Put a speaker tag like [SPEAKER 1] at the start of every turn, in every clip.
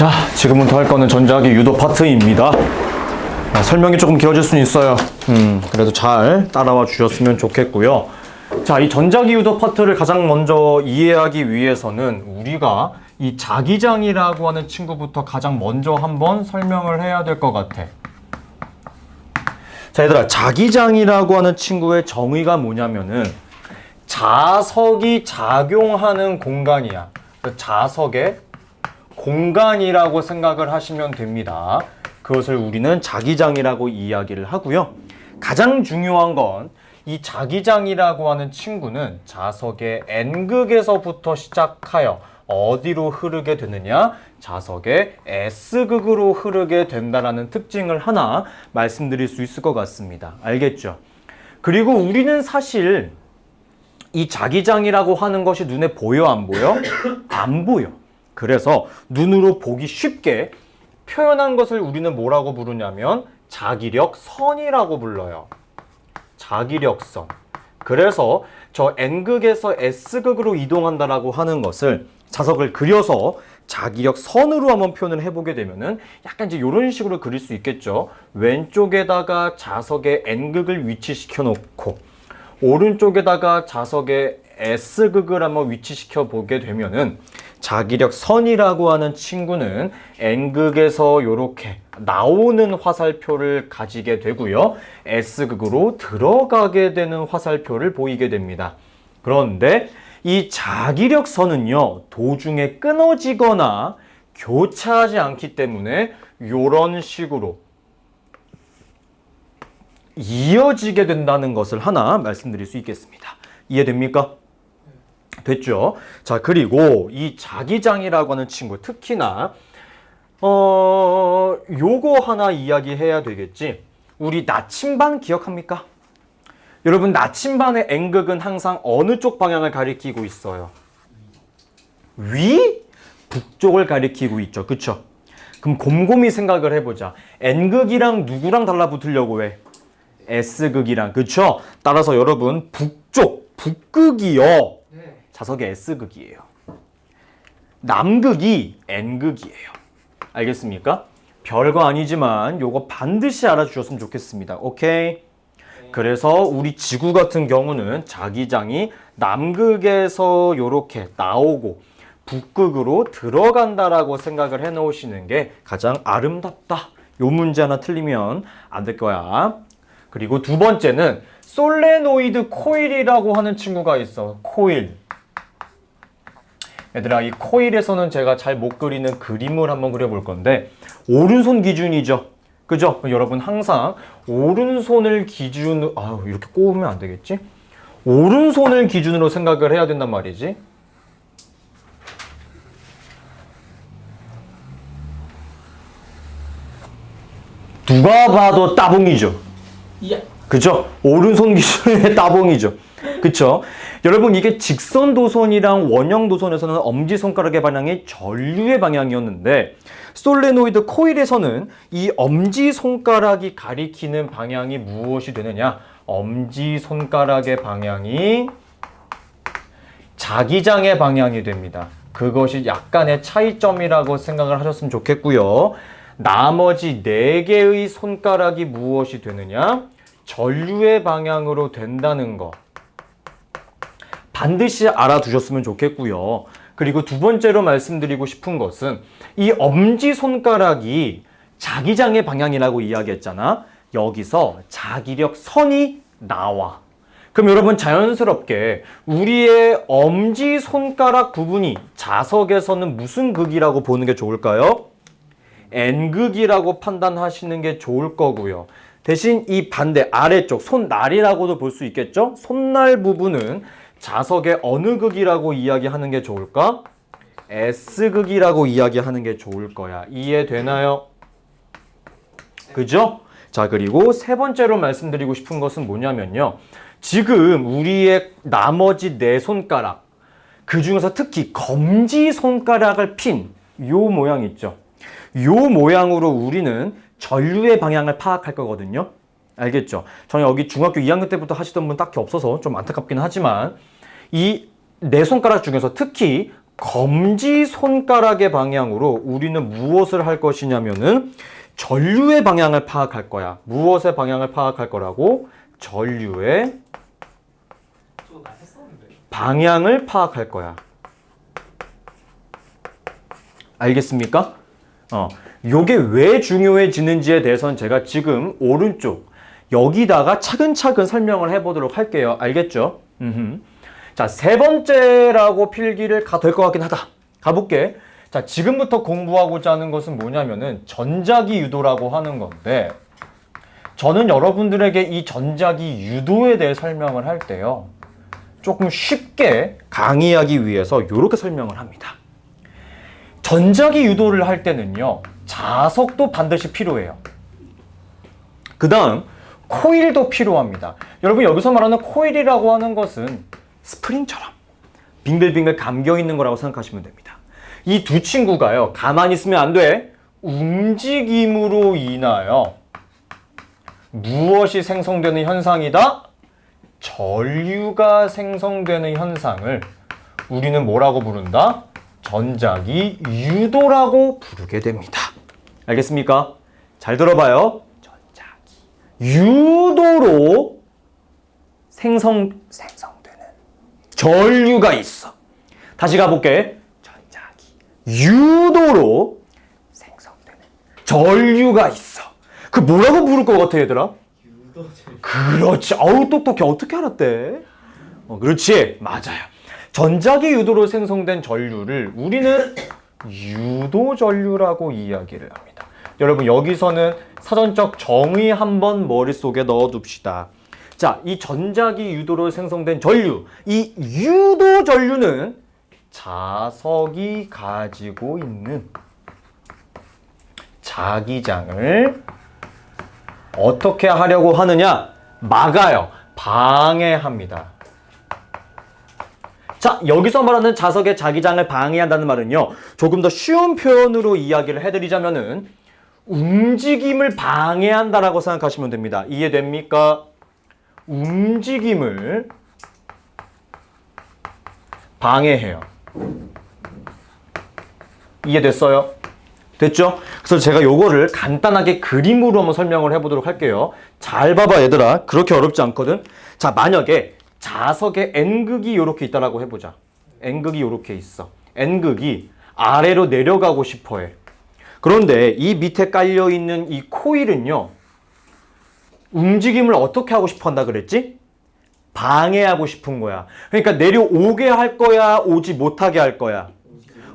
[SPEAKER 1] 자, 지금부터 할 거는 전자기 유도 파트입니다. 설명이 조금 길어질 수는 있어요. 그래도 잘 따라와 주셨으면 좋겠고요. 자, 이 전자기 유도 파트를 가장 먼저 이해하기 위해서는 우리가 이 자기장이라고 하는 친구부터 가장 먼저 한번 설명을 해야 될 것 같아. 자, 얘들아, 자기장이라고 하는 친구의 정의가 뭐냐면은 자석이 작용하는 공간이야. 자석의 공간이라고 생각을 하시면 됩니다. 그것을 우리는 자기장이라고 이야기를 하고요. 가장 중요한 건 이 자기장이라고 하는 친구는 자석의 N극에서부터 시작하여 어디로 흐르게 되느냐? 자석의 S극으로 흐르게 된다라는 특징을 하나 말씀드릴 수 있을 것 같습니다. 알겠죠? 그리고 우리는 사실 이 자기장이라고 하는 것이 눈에 보여, 안 보여? 안 보여. 그래서 눈으로 보기 쉽게 표현한 것을 우리는 뭐라고 부르냐면 자기력선이라고 불러요. 자기력선. 그래서 저 N극에서 S극으로 이동한다라고 하는 것을 자석을 그려서 자기력선으로 한번 표현을 해보게 되면은 약간 이제 이런 식으로 그릴 수 있겠죠. 왼쪽에다가 자석의 N극을 위치시켜 놓고 오른쪽에다가 자석의 S극을 한번 위치시켜 보게 되면은 자기력선이라고 하는 친구는 N극에서 이렇게 나오는 화살표를 가지게 되고요. S극으로 들어가게 되는 화살표를 보이게 됩니다. 그런데 이 자기력선은요, 도중에 끊어지거나 교차하지 않기 때문에 이런 식으로 이어지게 된다는 것을 하나 말씀드릴 수 있겠습니다. 이해됩니까? 됐죠? 자, 그리고 이 자기장이라고 하는 친구, 특히나 요거 하나 이야기해야 되겠지. 우리 나침반 기억합니까? 여러분, 나침반의 N극은 항상 어느 쪽 방향을 가리키고 있어요? 위? 북쪽을 가리키고 있죠. 그쵸? 그럼 곰곰이 생각을 해보자. N극이랑 누구랑 달라붙으려고 해? S극이랑. 그쵸? 따라서 여러분, 북쪽, 북극이요. 자석의 S극이에요. 남극이 N극이에요. 알겠습니까? 별거 아니지만 요거 반드시 알아주셨으면 좋겠습니다. 오케이? 그래서 우리 지구 같은 경우는 자기장이 남극에서 요렇게 나오고 북극으로 들어간다라고 생각을 해 놓으시는 게 가장 아름답다. 요 문제 하나 틀리면 안 될 거야. 그리고 두 번째는 솔레노이드 코일이라고 하는 친구가 있어. 코일. 얘들아, 이 코일에서는 제가 잘 못 그리는 그림을 한번 그려볼 건데 오른손 기준이죠. 그죠? 여러분 항상 오른손을 기준으로 이렇게 꼬우면 안 되겠지? 오른손을 기준으로 생각을 해야 된단 말이지. 누가 봐도 따봉이죠. 그죠? 오른손 기준의 따봉이죠. 그쵸? 여러분, 이게 직선 도선이랑 원형 도선에서는 엄지손가락의 방향이 전류의 방향이었는데 솔레노이드 코일에서는 이 엄지손가락이 가리키는 방향이 무엇이 되느냐? 엄지손가락의 방향이 자기장의 방향이 됩니다. 그것이 약간의 차이점이라고 생각을 하셨으면 좋겠고요. 나머지 4개의 손가락이 무엇이 되느냐? 전류의 방향으로 된다는 거 반드시 알아두셨으면 좋겠고요. 그리고 두 번째로 말씀드리고 싶은 것은 이 엄지손가락이 자기장의 방향이라고 이야기했잖아. 여기서 자기력선이 나와. 그럼 여러분 자연스럽게 우리의 엄지손가락 부분이 자석에서는 무슨 극이라고 보는 게 좋을까요? N극이라고 판단하시는 게 좋을 거고요. 대신 이 반대 아래쪽 손날이라고도 볼 수 있겠죠? 손날 부분은 자석의 어느 극이라고 이야기하는 게 좋을까? S극이라고 이야기하는 게 좋을 거야. 이해되나요? 그죠? 자, 그리고 세 번째로 말씀드리고 싶은 것은 뭐냐면요. 지금 우리의 나머지 4손가락, 그 중에서 특히 검지손가락을 핀 요 모양 있죠? 요 모양으로 우리는 전류의 방향을 파악할 거거든요. 알겠죠? 저는 여기 중학교 2학년 때부터 하시던 분 딱히 없어서 좀 안타깝긴 하지만 이 4손가락 중에서 특히 검지손가락의 방향으로 우리는 무엇을 할 것이냐면은 전류의 방향을 파악할 거야. 무엇의 방향을 파악할 거라고? 전류의 방향을 파악할 거야. 알겠습니까? 요게 왜 중요해지는지에 대해서는 제가 지금 오른쪽 여기다가 차근차근 설명을 해보도록 할게요. 알겠죠? 자, 세 번째라고 필기를 될 것 같긴 하다. 가볼게. 자, 지금부터 공부하고자 하는 것은 뭐냐면은 전자기 유도라고 하는 건데, 저는 여러분들에게 이 전자기 유도에 대해 설명을 할 때요, 조금 쉽게 강의하기 위해서 이렇게 설명을 합니다. 전자기 유도를 할 때는요, 자석도 반드시 필요해요. 그 다음 코일도 필요합니다. 여러분, 여기서 말하는 코일이라고 하는 것은 스프링처럼 빙글빙글 감겨 있는 거라고 생각하시면 됩니다. 이 두 친구가요, 가만히 있으면 안 돼. 움직임으로 인하여 무엇이 생성되는 현상이다? 전류가 생성되는 현상을 우리는 뭐라고 부른다? 전자기 유도라고 부르게 됩니다. 알겠습니까? 잘 들어봐요. 전자기 유도로 생성되는 전류가 있어. 다시 가볼게. 전자기 유도로 생성되는 전류가 있어. 그 뭐라고 부를 것 같아, 얘들아? 그렇지. 어우, 똑똑해. 어떻게 알았대? 그렇지. 맞아요. 전자기 유도로 생성된 전류를 우리는 유도전류라고 이야기를 합니다. 여러분, 여기서는 사전적 정의 한번 머릿속에 넣어둡시다. 자, 이 전자기 유도로 생성된 전류, 이 유도전류는 자석이 가지고 있는 자기장을 어떻게 하려고 하느냐? 막아요. 방해합니다. 자, 여기서 말하는 자석의 자기장을 방해한다는 말은요, 조금 더 쉬운 표현으로 이야기를 해드리자면은 움직임을 방해한다라고 생각하시면 됩니다. 이해됩니까? 움직임을 방해해요. 이해됐어요? 됐죠? 그래서 제가 요거를 간단하게 그림으로 한번 설명을 해보도록 할게요. 잘 봐봐, 얘들아. 그렇게 어렵지 않거든. 자, 만약에 자석에 N극이 이렇게 있다라고 해보자. N극이 이렇게 있어. N극이 아래로 내려가고 싶어 해. 그런데 이 밑에 깔려있는 이 코일은요, 움직임을 어떻게 하고 싶어 한다 그랬지? 방해하고 싶은 거야. 그러니까 내려오게 할 거야? 오지 못하게 할 거야?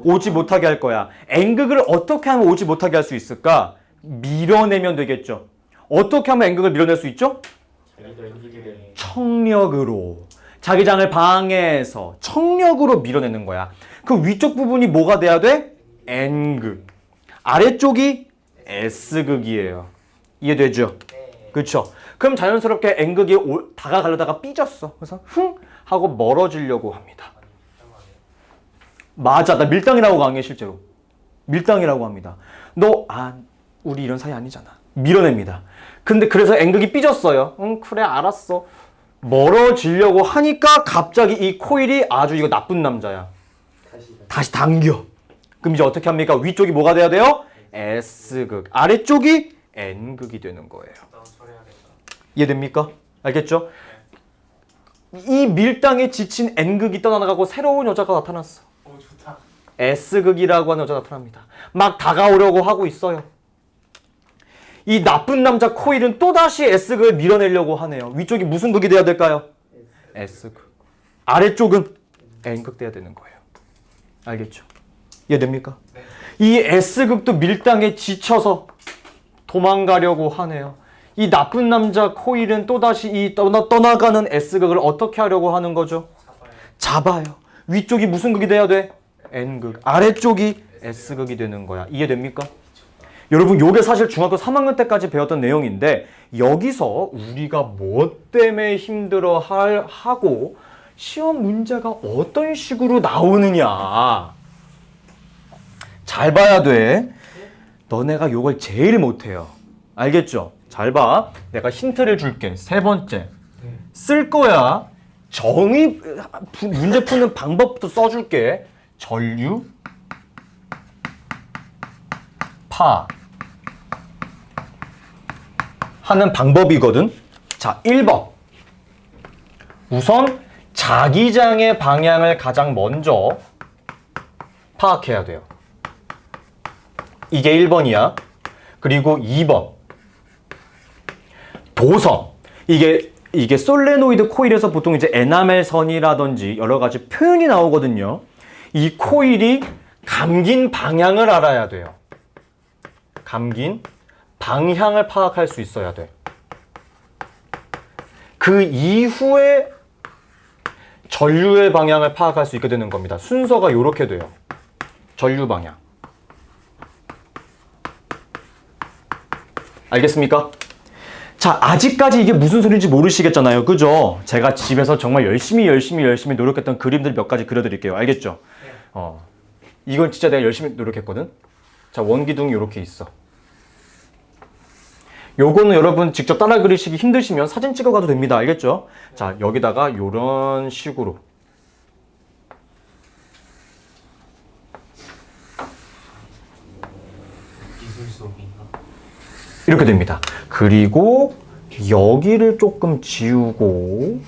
[SPEAKER 1] 오지 못하게 할 거야. N극을 어떻게 하면 오지 못하게 할 수 있을까? 밀어내면 되겠죠. 어떻게 하면 N극을 밀어낼 수 있죠? 청력으로. 자기장을 방해해서 청력으로 밀어내는 거야. 그 위쪽 부분이 뭐가 돼야 돼? N극. 아래쪽이 S극이에요. 이해되죠? 그렇죠? 그럼 자연스럽게 N극이 다가가려다가 삐졌어. 그래서 흥 하고 멀어지려고 합니다. 맞아. 나 밀당이라고 강해, 실제로. 밀당이라고 합니다. 우리 이런 사이 아니잖아. 밀어냅니다. 근데 그래서 N극이 삐졌어요. 응, 그래, 알았어. 멀어지려고 하니까 갑자기 이 코일이 아주 이거 나쁜 남자야. 다시 당겨. 그럼 이제 어떻게 합니까? 위쪽이 뭐가 돼야 돼요? S극. 아래쪽이 N극이 되는 거예요. 이해됩니까? 알겠죠? 이 밀당에 지친 N극이 떠나가고 새로운 여자가 나타났어.
[SPEAKER 2] 좋다.
[SPEAKER 1] S극이라고 하는 여자가 나타납니다. 막 다가오려고 하고 있어요. 이 나쁜 남자 코일은 또다시 S극을 밀어내려고 하네요. 위쪽이 무슨 극이 돼야 될까요? S극. 아래쪽은 N극 돼야 되는 거예요. 알겠죠? 이해됩니까?
[SPEAKER 2] 네.
[SPEAKER 1] 이 S극도 밀당에 지쳐서 도망가려고 하네요. 이 나쁜 남자 코일은 또다시 이 떠나가는 S극을 어떻게 하려고 하는 거죠? 잡아요. 위쪽이 무슨 극이 돼야 돼? N극. 아래쪽이 S극이 되는 거야. 이해됩니까? 여러분, 요게 사실 중학교 3학년 때까지 배웠던 내용인데, 여기서 우리가 뭐 때문에 힘들어 하고 시험 문제가 어떤 식으로 나오느냐 잘 봐야 돼. 너네가 요걸 제일 못해요. 알겠죠? 잘 봐. 내가 힌트를 줄게. 세 번째. 쓸 거야. 문제 푸는 방법부터 써줄게. 전류 파악 하는 방법이거든. 자, 1번. 우선 자기장의 방향을 가장 먼저 파악해야 돼요. 이게 1번이야. 그리고 2번. 도선. 이게 솔레노이드 코일에서 보통 이제 에나멜 선이라든지 여러 가지 표현이 나오거든요. 이 코일이 감긴 방향을 알아야 돼요. 감긴 방향을 파악할 수 있어야 돼. 그 이후에 전류의 방향을 파악할 수 있게 되는 겁니다. 순서가 이렇게 돼요. 전류 방향. 알겠습니까? 자, 아직까지 이게 무슨 소리인지 모르시겠잖아요. 그죠? 제가 집에서 정말 열심히 노력했던 그림들 몇 가지 그려드릴게요. 알겠죠? 이건 진짜 내가 열심히 노력했거든? 자, 원기둥이 이렇게 있어. 요거는 여러분 직접 따라 그리시기 힘드시면 사진 찍어가도 됩니다. 알겠죠? 자, 여기다가 요런 식으로
[SPEAKER 2] 기술 수업인가?
[SPEAKER 1] 이렇게 됩니다. 그리고 여기를 조금 지우고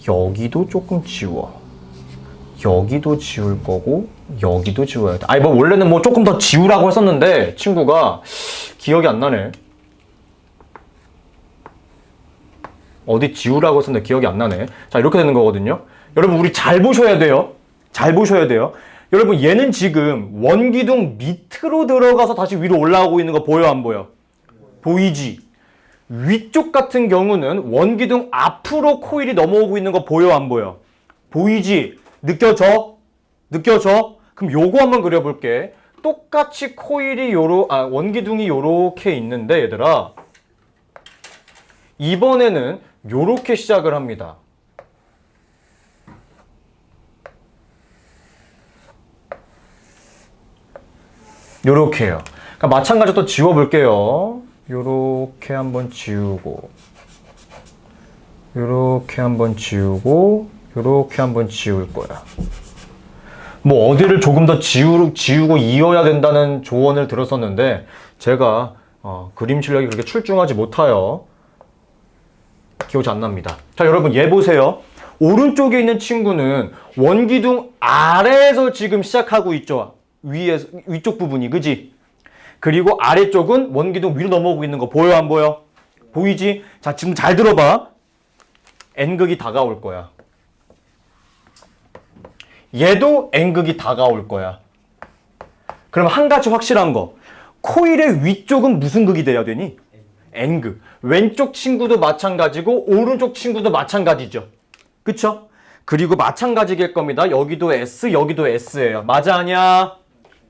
[SPEAKER 1] 여기도 조금 지워. 여기도 지울 거고 여기도 지워야 돼. 아니 뭐 원래는 뭐 조금 더 지우라고 했었는데 친구가 기억이 안 나네. 어디 지우라고 했었는데 기억이 안 나네. 자, 이렇게 되는 거거든요. 여러분 우리 잘 보셔야 돼요. 잘 보셔야 돼요. 여러분 얘는 지금 원기둥 밑으로 들어가서 다시 위로 올라오고 있는 거 보여 안 보여? 보이지? 위쪽 같은 경우는 원기둥 앞으로 코일이 넘어오고 있는 거 보여 안 보여? 보이지? 느껴져? 느껴져? 그럼 요거 한번 그려볼게. 똑같이 코일이 원기둥이 요렇게 있는데 얘들아 이번에는 요렇게 시작을 합니다. 요렇게요. 그러니까 마찬가지로 또 지워볼게요. 요렇게 한번 지우고 요렇게 한번 지우고 요렇게 한번 지울 거야. 뭐 어디를 조금 더 지우고 이어야 된다는 조언을 들었었는데 제가 그림 실력이 그렇게 출중하지 못하여 기억이 안 납니다. 자, 여러분 얘 보세요. 오른쪽에 있는 친구는 원기둥 아래에서 지금 시작하고 있죠. 위쪽 부분이, 그지? 그리고 아래쪽은 원기둥 위로 넘어오고 있는 거 보여 안 보여? 보이지? 자, 지금 잘 들어봐. N극이 다가올 거야. 얘도 N극이 다가올 거야. 그럼 한 가지 확실한 거. 코일의 위쪽은 무슨 극이 돼야 되니? N극. 왼쪽 친구도 마찬가지고 오른쪽 친구도 마찬가지죠. 그쵸? 그리고 마찬가지일 겁니다. 여기도 S, 여기도 S예요. 맞아 아니야?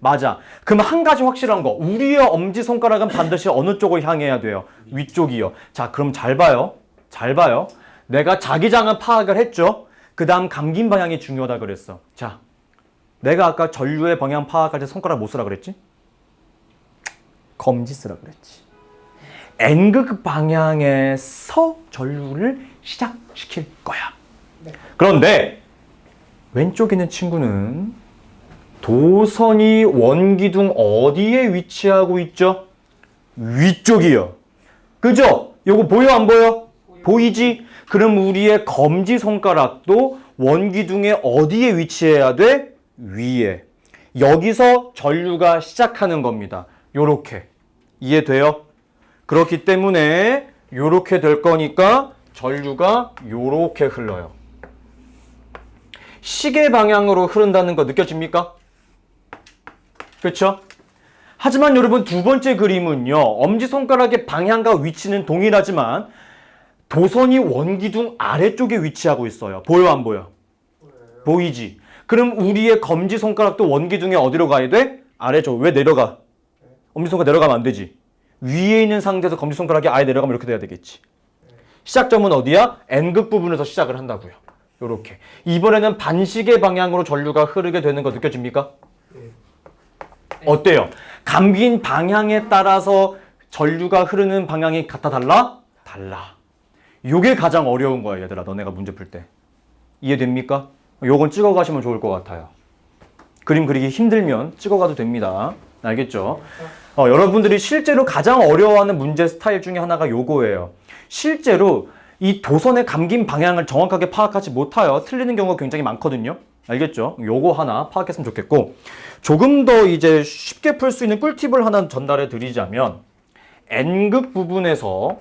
[SPEAKER 1] 맞아. 그럼 한 가지 확실한 거. 우리의 엄지손가락은 반드시 어느 쪽을 향해야 돼요? 위쪽이요. 자, 그럼 잘 봐요. 잘 봐요. 내가 자기장은 파악을 했죠? 그 다음 감긴 방향이 중요하다 그랬어. 자, 내가 아까 전류의 방향 파악할 때 손가락 못 쓰라 그랬지? 검지 쓰라 그랬지. N극 방향에서 전류를 시작시킬 거야. 그런데 왼쪽에 있는 친구는 도선이 원기둥 어디에 위치하고 있죠? 위쪽이요. 그죠? 요거 보여 안 보여? 보이지? 그럼 우리의 검지손가락도 원기둥의 어디에 위치해야 돼? 위에. 여기서 전류가 시작하는 겁니다. 요렇게. 이해돼요? 그렇기 때문에 요렇게 될 거니까 전류가 요렇게 흘러요. 시계 방향으로 흐른다는 거 느껴집니까? 그렇죠? 하지만 여러분 두 번째 그림은요. 엄지손가락의 방향과 위치는 동일하지만 도선이 원기둥 아래쪽에 위치하고 있어요. 보여 안 보여? 보이지? 그럼 우리의 검지손가락도 원기둥에 어디로 가야 돼? 아래쪽. 왜 내려가? 엄지손가락 내려가면 안 되지. 위에 있는 상태에서 검지손가락이 아예 내려가면 이렇게 돼야 되겠지. 시작점은 어디야? N극 부분에서 시작을 한다고요. 요렇게. 이번에는 반시계 방향으로 전류가 흐르게 되는 거 느껴집니까? 어때요? 감긴 방향에 따라서 전류가 흐르는 방향이 같아 달라? 달라. 요게 가장 어려운 거야, 얘들아. 너네가 문제 풀 때. 이해됩니까? 요건 찍어 가시면 좋을 것 같아요. 그림 그리기 힘들면 찍어가도 됩니다. 알겠죠? 여러분들이 실제로 가장 어려워하는 문제 스타일 중에 하나가 요거예요. 실제로 이 도선의 감긴 방향을 정확하게 파악하지 못하여 틀리는 경우가 굉장히 많거든요. 알겠죠? 요거 하나 파악했으면 좋겠고, 조금 더 이제 쉽게 풀 수 있는 꿀팁을 하나 전달해 드리자면, n극 부분에서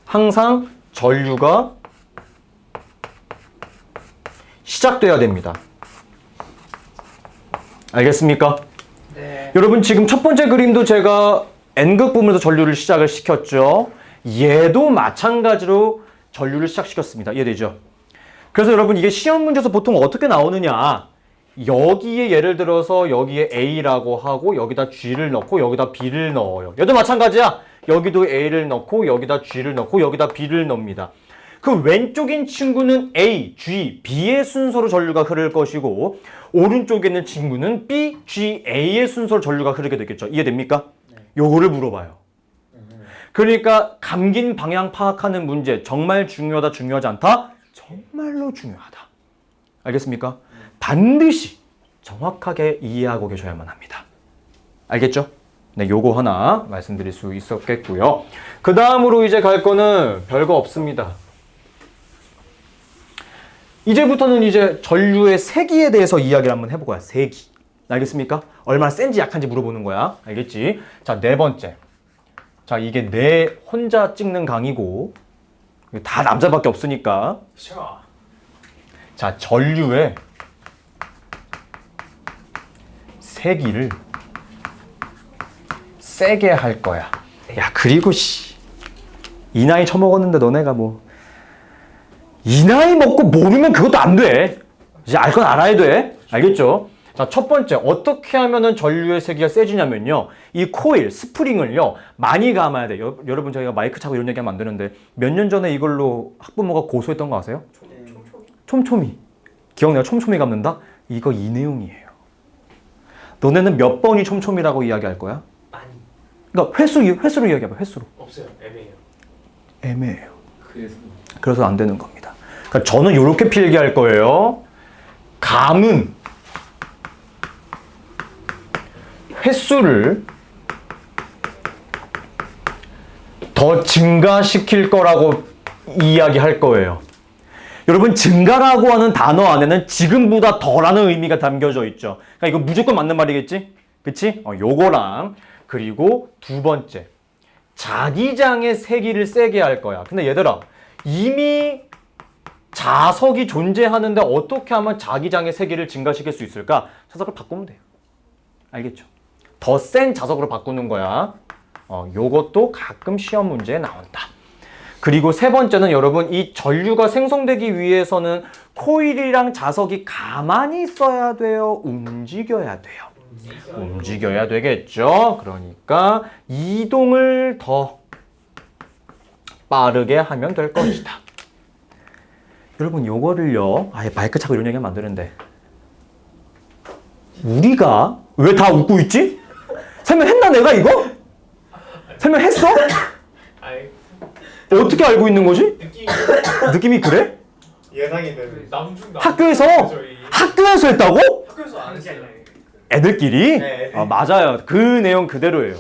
[SPEAKER 1] 항상 전류가 시작돼야 됩니다. 알겠습니까?
[SPEAKER 2] 네.
[SPEAKER 1] 여러분 지금 첫 번째 그림도 제가 n극 부분에서 전류를 시작을 시켰죠. 얘도 마찬가지로 전류를 시작시켰습니다. 이해되죠? 그래서 여러분 이게 시험 문제에서 보통 어떻게 나오느냐, 여기에 예를 들어서 여기에 A라고 하고 여기다 G를 넣고 여기다 B를 넣어요. 얘도 마찬가지야. 여기도 A를 넣고 여기다 G를 넣고 여기다 B를 넣습니다. 그 왼쪽인 친구는 A, G, B의 순서로 전류가 흐를 것이고, 오른쪽에 있는 친구는 B, G, A의 순서로 전류가 흐르게 되겠죠. 이해됩니까?
[SPEAKER 2] 네.
[SPEAKER 1] 요거를 물어봐요. 그러니까 감긴 방향 파악하는 문제 정말 중요하다, 중요하지 않다? 정말로 중요하다. 알겠습니까? 반드시 정확하게 이해하고 계셔야만 합니다. 알겠죠? 네, 요거 하나 말씀드릴 수 있었겠고요. 그 다음으로 이제 갈 거는 별거 없습니다. 이제부터는 이제 전류의 세기에 대해서 이야기를 한번 해볼 거야. 세기. 알겠습니까? 얼마나 센지 약한지 물어보는 거야. 알겠지? 자, 네 번째. 자, 이게 내 혼자 찍는 강의고 다 남자밖에 없으니까. 자, 전류의 세기를 세게 할 거야. 야, 그리고 이 나이 처먹었는데 너네가 뭐 이 나이 먹고 모르면 그것도 안 돼. 이제 알 건 알아야 돼. 알겠죠? 자, 첫 번째, 어떻게 하면은 전류의 세기가 세지냐면요, 이 코일, 스프링을요 많이 감아야 돼. 여러분, 저희가 마이크 차고 이런 얘기하면 안 되는데 몇 년 전에 이걸로 학부모가 고소했던 거 아세요? 촘촘히. 기억나요? 촘촘히 감는다? 이거 이 내용이에요. 너네는 몇 번이 촘촘이라고 이야기할 거야?
[SPEAKER 2] 많이.
[SPEAKER 1] 그러니까 횟수로 이야기해봐. 횟수로.
[SPEAKER 2] 없어요. 애매해요.
[SPEAKER 1] 애매해요. 그래서 안 되는 겁니다. 그러니까 저는 이렇게 필기할 거예요. 감은 횟수를 더 증가시킬 거라고 이야기할 거예요. 여러분, 증가라고 하는 단어 안에는 지금보다 더라는 의미가 담겨져 있죠. 그러니까 이거 무조건 맞는 말이겠지? 그치? 요거랑, 그리고 두 번째, 자기장의 세기를 세게 할 거야. 근데 얘들아, 이미 자석이 존재하는데 어떻게 하면 자기장의 세기를 증가시킬 수 있을까? 자석을 바꾸면 돼요. 알겠죠? 더 센 자석으로 바꾸는 거야. 요것도 가끔 시험 문제에 나온다. 그리고 세 번째는 여러분, 이 전류가 생성되기 위해서는 코일이랑 자석이 가만히 있어야 돼요? 움직여야 돼요? 움직여야 되겠죠? 그러니까 이동을 더 빠르게 하면 될 것이다. 여러분, 요거를요, 아예 마이크 차고 이런 얘기하면 안 되는데, 우리가 왜 다 웃고 있지? 설명했나 내가 이거? 설명했어? 어떻게 알고 있는 거지? 느낌이 그래?
[SPEAKER 2] 예상이 되는.
[SPEAKER 1] 학교에서 했다고?
[SPEAKER 2] 학교에서 안 했어요.
[SPEAKER 1] 애들끼리?
[SPEAKER 2] 네.
[SPEAKER 1] 맞아요. 그 내용 그대로예요.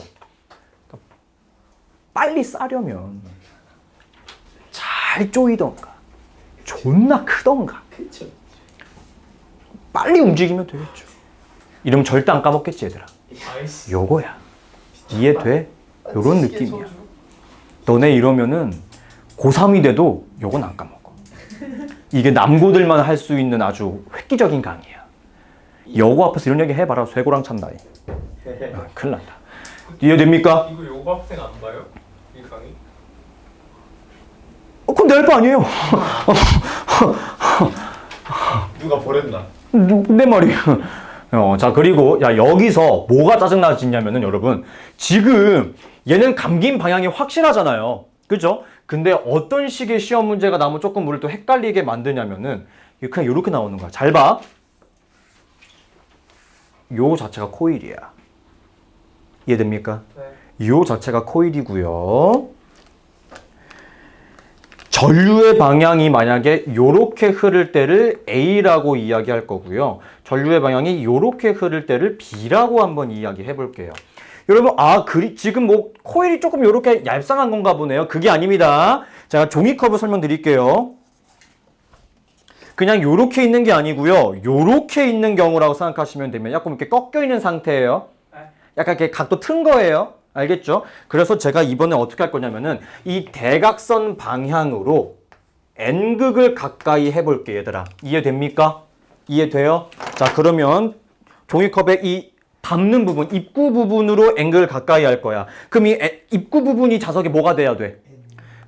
[SPEAKER 1] 빨리 싸려면 잘 쪼이던가 존나 크던가
[SPEAKER 2] 그쵸.
[SPEAKER 1] 빨리 움직이면 되겠죠. 이러면 절대 안 까먹겠지, 얘들아. 요거야. 이해돼? 요런 느낌이야. 너네 이러면은 고3이 돼도 요건 안 까먹어. 이게 남고들만 할 수 있는 아주 획기적인 강의야. 요거 앞에서 이런 얘기 해봐라. 쇠고랑 찬다. 큰일 난다. 이해됩니까?
[SPEAKER 3] 이거 요가 학생 안 봐요? 이 강의?
[SPEAKER 1] 그건 내 할 거 아니에요.
[SPEAKER 2] 누가 버렸나?
[SPEAKER 1] 내 말이야. 자, 그리고 여기서 뭐가 짜증나지냐면은 여러분, 지금 얘는 감긴 방향이 확실하잖아요. 그죠? 근데 어떤 식의 시험 문제가 나오면 조금 우리를 또 헷갈리게 만드냐면은 그냥 이렇게 나오는 거야. 잘 봐. 요 자체가 코일이야. 이해됩니까?
[SPEAKER 3] 네.
[SPEAKER 1] 요 자체가 코일이고요. 전류의 방향이 만약에 요렇게 흐를 때를 A라고 이야기할 거고요. 전류의 방향이 요렇게 흐를 때를 B라고 한번 이야기해 볼게요. 여러분, 지금 뭐 코일이 조금 요렇게 얄쌍한 건가 보네요. 그게 아닙니다. 제가 종이컵을 설명드릴게요. 그냥 요렇게 있는 게 아니고요. 요렇게 있는 경우라고 생각하시면 되면 약간 이렇게 꺾여 있는 상태예요. 약간 이렇게 각도 튼 거예요. 알겠죠? 그래서 제가 이번에 어떻게 할 거냐면은 이 대각선 방향으로 N극을 가까이 해볼게요, 얘들아. 이해됩니까? 이해돼요? 자, 그러면 종이컵에 이 담는 부분, 입구 부분으로 N극을 가까이 할 거야. 그럼 이 입구 부분이 자석에 뭐가 돼야 돼?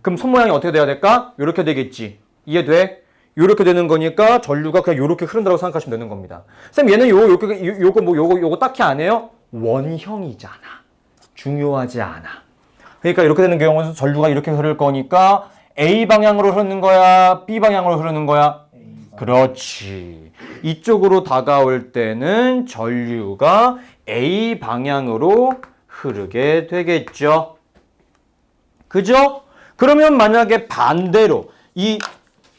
[SPEAKER 1] 그럼 손 모양이 어떻게 돼야 될까? 요렇게 되겠지. 이해돼? 요렇게 되는 거니까 전류가 그냥 요렇게 흐른다고 생각하시면 되는 겁니다. 쌤, 얘는 요거 딱히 안 해요? 원형이잖아. 중요하지 않아. 그러니까 이렇게 되는 경우는 전류가 이렇게 흐를 거니까 A 방향으로 흐르는 거야? B 방향으로 흐르는 거야? 그렇지. 이쪽으로 다가올 때는 전류가 A 방향으로 흐르게 되겠죠. 그죠? 그러면 만약에 반대로 이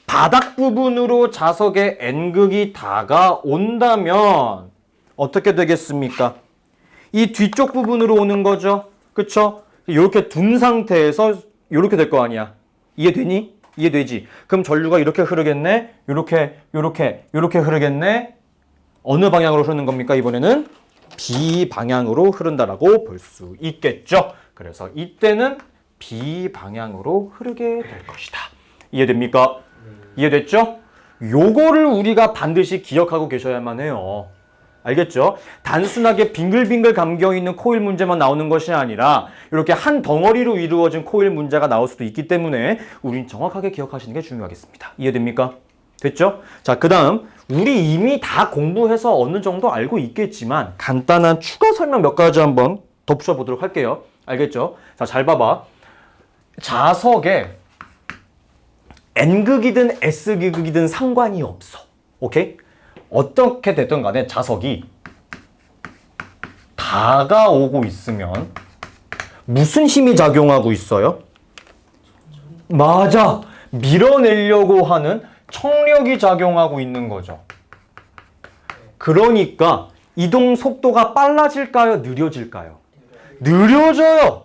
[SPEAKER 1] 바닥 부분으로 자석의 N극이 다가온다면 어떻게 되겠습니까? 이 뒤쪽 부분으로 오는 거죠. 그쵸? 이렇게 둔 상태에서 이렇게 될 거 아니야. 이해되니? 이해되지? 그럼 전류가 이렇게 흐르겠네? 요렇게 흐르겠네? 어느 방향으로 흐르는 겁니까? 이번에는 B 방향으로 흐른다라고 볼 수 있겠죠. 그래서 이때는 B 방향으로 흐르게 될 것이다. 이해됩니까? 이해됐죠? 요거를 우리가 반드시 기억하고 계셔야만 해요. 알겠죠? 단순하게 빙글빙글 감겨있는 코일 문제만 나오는 것이 아니라 이렇게 한 덩어리로 이루어진 코일 문제가 나올 수도 있기 때문에 우린 정확하게 기억하시는 게 중요하겠습니다. 이해됩니까? 됐죠? 자, 그 다음 우리 이미 다 공부해서 어느 정도 알고 있겠지만 간단한 추가 설명 몇 가지 한번 덧붙여 보도록 할게요. 알겠죠? 자, 잘 봐봐. 자석에 N극이든 S극이든 상관이 없어. 오케이? 어떻게 됐든 간에 자석이 다가오고 있으면 무슨 힘이 작용하고 있어요? 맞아! 밀어내려고 하는 청력이 작용하고 있는 거죠. 그러니까 이동 속도가 빨라질까요? 느려질까요? 느려져요!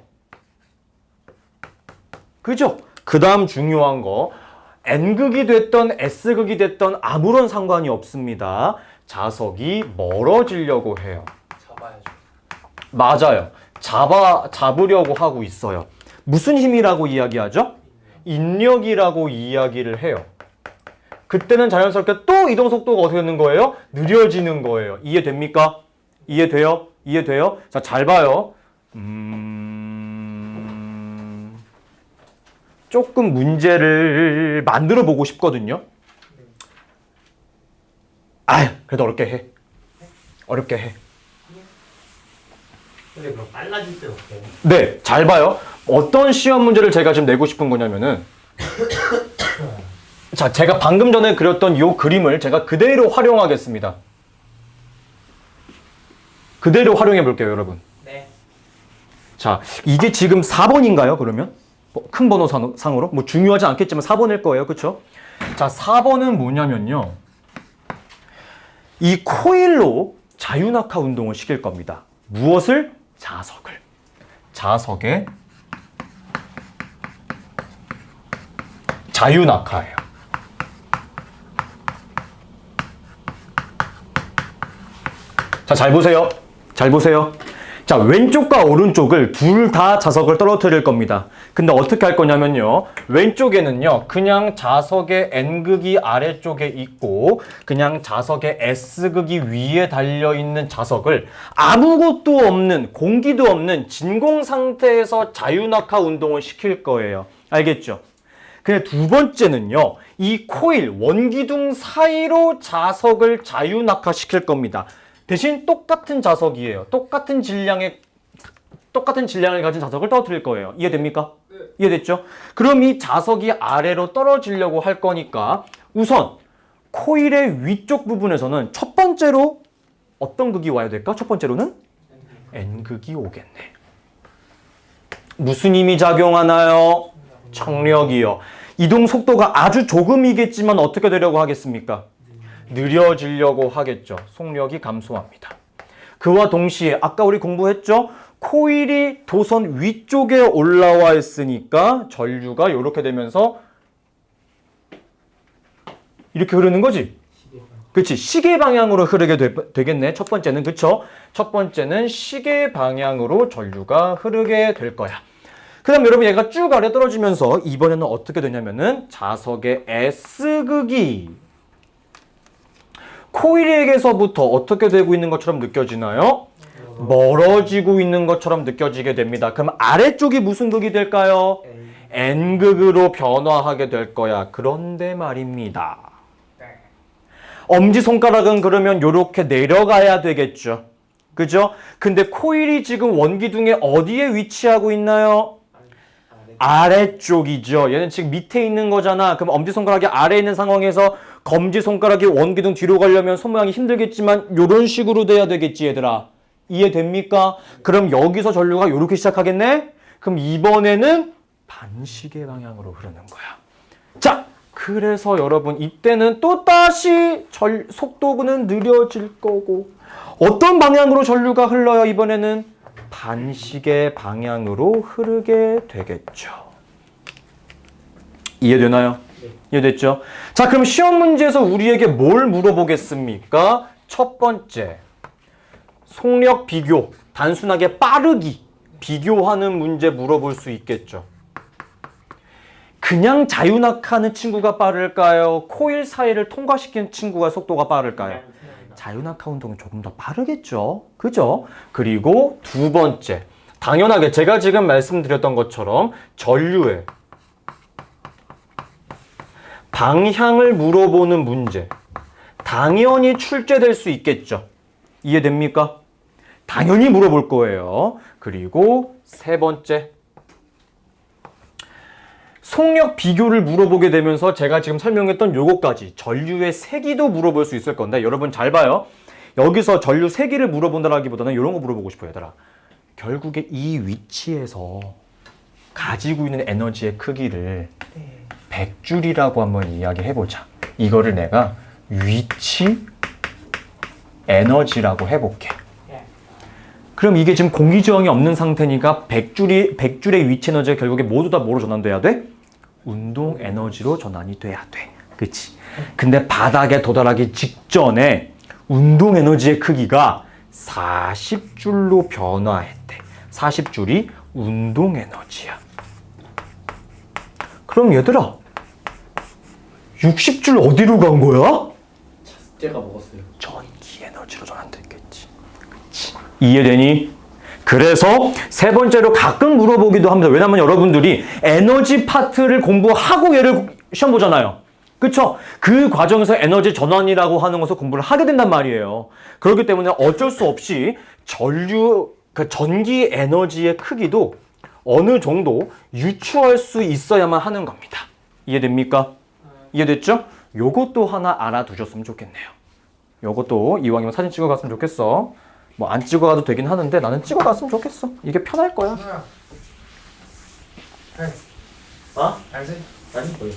[SPEAKER 1] 그죠? 그 다음 중요한 거 N극이 됐던 S극이 됐던 아무런 상관이 없습니다. 자석이 멀어지려고 해요.
[SPEAKER 3] 잡아야죠.
[SPEAKER 1] 맞아요. 잡으려고 하고 있어요. 무슨 힘이라고 이야기하죠? 인력이라고 이야기를 해요. 그때는 자연스럽게 또 이동 속도가 어떻게 되는 거예요? 느려지는 거예요. 이해됩니까? 이해돼요? 이해돼요? 자, 잘 봐요. 조금 문제를 만들어 보고 싶거든요. 그래도 어렵게 해. 어렵게 해.
[SPEAKER 2] 근데 그럼 빨라질 때 어때요?
[SPEAKER 1] 네, 잘 봐요. 어떤 시험 문제를 제가 지금 내고 싶은 거냐면은 자, 제가 방금 전에 그렸던 이 그림을 제가 그대로 활용하겠습니다. 그대로 활용해 볼게요, 여러분.
[SPEAKER 3] 네.
[SPEAKER 1] 자, 이게 지금 4번인가요, 그러면? 큰 번호 상으로? 뭐 중요하지 않겠지만 4번일 거예요. 그쵸? 자, 4번은 뭐냐면요. 이 코일로 자유낙하 운동을 시킬 겁니다. 무엇을? 자석을. 자석에 자유낙하예요. 자, 잘 보세요. 잘 보세요. 자, 왼쪽과 오른쪽을 둘 다 자석을 떨어뜨릴 겁니다. 근데 어떻게 할 거냐면요. 왼쪽에는요. 그냥 자석의 N극이 아래쪽에 있고 그냥 자석의 S극이 위에 달려있는 자석을 아무것도 없는 공기도 없는 진공 상태에서 자유낙하 운동을 시킬 거예요. 알겠죠? 근데 두 번째는요. 이 코일, 원기둥 사이로 자석을 자유낙하 시킬 겁니다. 대신 똑같은 자석이에요. 똑같은 질량을 가진 자석을 떨어뜨릴 거예요. 이해됩니까?
[SPEAKER 3] 네.
[SPEAKER 1] 이해됐죠? 그럼 이 자석이 아래로 떨어지려고 할 거니까 우선 코일의 위쪽 부분에서는 첫 번째로 어떤 극이 와야 될까? 첫 번째로는 N극이 오겠네. 무슨 힘이 작용하나요? 청력이요. 이동 속도가 아주 조금이겠지만 어떻게 되려고 하겠습니까? 느려지려고 하겠죠. 속력이 감소합니다. 그와 동시에 아까 우리 공부했죠? 코일이 도선 위쪽에 올라와 있으니까 전류가 이렇게 되면서 이렇게 흐르는 거지? 그렇지. 시계 방향으로 흐르게 되겠네. 첫 번째는. 그쵸? 첫 번째는 시계 방향으로 전류가 흐르게 될 거야. 그 다음 여러분 얘가 쭉 아래 떨어지면서 이번에는 어떻게 되냐면은 자석의 S극이 코일에게서부터 어떻게 되고 있는 것처럼 느껴지나요? 멀어지고 있는 것처럼 느껴지게 됩니다. 그럼 아래쪽이 무슨 극이 될까요? N극으로 변화하게 될 거야. 그런데 말입니다. 엄지손가락은 그러면 이렇게 내려가야 되겠죠. 그죠? 근데 코일이 지금 원기둥에 어디에 위치하고 있나요? 아래쪽이죠. 얘는 지금 밑에 있는 거잖아. 그럼 엄지손가락이 아래에 있는 상황에서 검지손가락이 원기둥 뒤로 가려면 손 모양이 힘들겠지만 이런 식으로 돼야 되겠지, 얘들아. 이해됩니까? 그럼 여기서 전류가 이렇게 시작하겠네? 그럼 이번에는 반시계 방향으로 흐르는 거야. 자, 그래서 여러분 이때는 또다시 속도는 느려질 거고 어떤 방향으로 전류가 흘러요? 이번에는 반시계 방향으로 흐르게 되겠죠. 이해되나요? 이해됐죠? 자, 그럼 시험 문제에서 우리에게 뭘 물어보겠습니까? 첫 번째, 속력 비교, 단순하게 빠르기, 비교하는 문제 물어볼 수 있겠죠. 그냥 자유낙하는 친구가 빠를까요? 코일 사이를 통과시키는 친구가 속도가 빠를까요? 자유낙하 운동은 조금 더 빠르겠죠. 그죠? 그리고 두 번째, 당연하게 제가 지금 말씀드렸던 것처럼 전류의 방향을 물어보는 문제, 당연히 출제될 수 있겠죠. 이해됩니까? 당연히 물어볼 거예요. 그리고 세 번째, 속력 비교를 물어보게 되면서 제가 지금 설명했던 요거까지 전류의 세기도 물어볼 수 있을 건데 여러분 잘 봐요. 여기서 전류 세기를 물어본다라기보다는 이런 거 물어보고 싶어요, 얘들아. 결국에 이 위치에서 가지고 있는 에너지의 크기를 100줄이라고 한번 이야기해보자. 이거를 내가 위치 에너지라고 해볼게. 그럼 이게 지금 공기저항이 없는 상태니까 100줄의 위치 에너지가 결국에 모두 다 뭐로 전환돼야 돼? 운동 에너지로 전환이 돼야 돼. 그치? 근데 바닥에 도달하기 직전에 운동 에너지의 크기가 40줄로 변화했대. 40줄이 운동 에너지야. 그럼 얘들아, 60줄 어디로 간 거야?
[SPEAKER 2] 제가 먹었어요.
[SPEAKER 1] 전기 에너지로 전환됐겠지. 그치? 이해되니? 그래서 세 번째로 가끔 물어보기도 합니다. 왜냐면 여러분들이 에너지 파트를 공부하고 얘를 시험 보잖아요. 그쵸? 그 과정에서 에너지 전환이라고 하는 것을 공부를 하게 된단 말이에요. 그렇기 때문에 어쩔 수 없이 전기 에너지의 크기도 어느 정도 유추할 수 있어야만 하는 겁니다. 이해됩니까? 이해됐죠? 요것도 하나 알아두셨으면 좋겠네요. 요것도 이왕이면 사진 찍어 갔으면 좋겠어. 뭐 안 찍어 가도 되긴 하는데 나는 찍어 갔으면 좋겠어. 이게 편할 거야.
[SPEAKER 2] 어? 알지? 아니 뭐야?